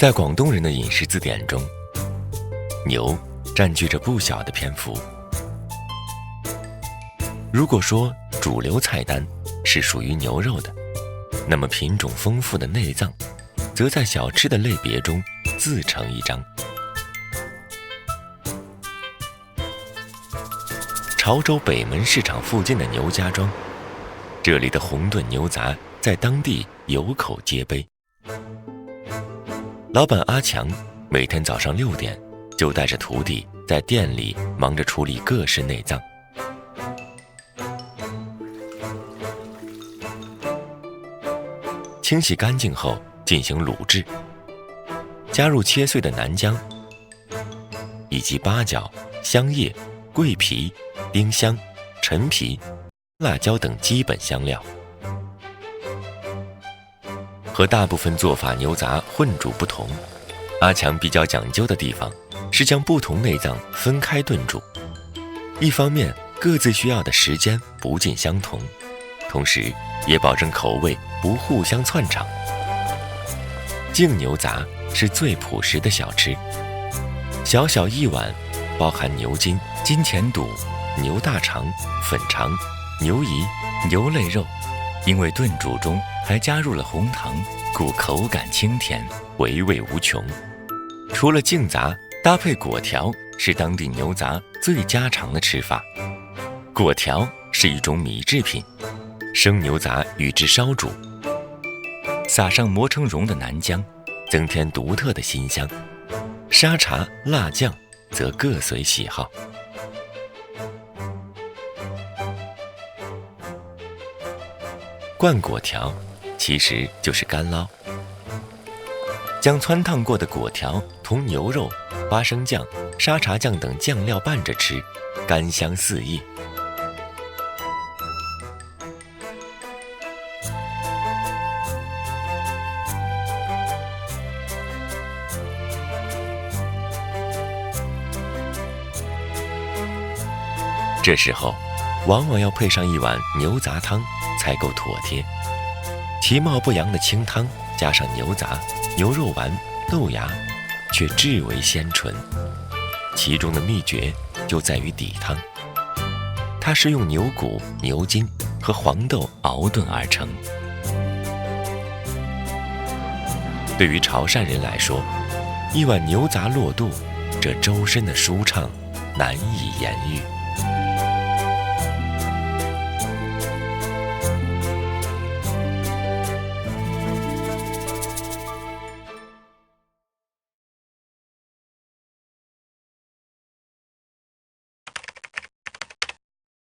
在广东人的饮食字典中，牛占据着不小的篇幅。如果说主流菜单是属于牛肉的，那么品种丰富的内脏则在小吃的类别中自成一章。潮州北门市场附近的牛家庄，这里的红炖牛杂在当地有口皆碑。老板阿强每天早上6点就带着徒弟在店里忙着处理各式内脏。清洗干净后进行卤制，加入切碎的南姜以及八角、香叶、桂皮、丁香、陈皮、辣椒等基本香料。和大部分做法牛杂混煮不同，阿强比较讲究的地方是将不同内脏分开炖煮，一方面各自需要的时间不尽相同，同时也保证口味不互相窜场。净牛杂是最朴实的小吃，小小一碗包含牛筋、金钱肚、牛大肠、粉肠、牛胰、牛肋肉，因为炖煮中还加入了红糖，故口感清甜，回味无穷。除了净杂，搭配果条是当地牛杂最家常的吃法。果条是一种米制品，生牛杂与之烧煮，撒上磨成蓉的南姜，增添独特的辛香。沙茶、辣酱则各随喜好。灌果条其实就是干捞，将汆烫过的果条同牛肉、花生酱、沙茶酱等酱料拌着吃，甘香四溢。这时候往往要配上一碗牛杂汤才够妥帖。其貌不扬的清汤加上牛杂、牛肉丸、豆芽，却至为鲜醇。其中的秘诀就在于底汤，它是用牛骨、牛筋和黄豆熬炖而成。对于潮汕人来说，一碗牛杂落肚，这周身的舒畅难以言喻。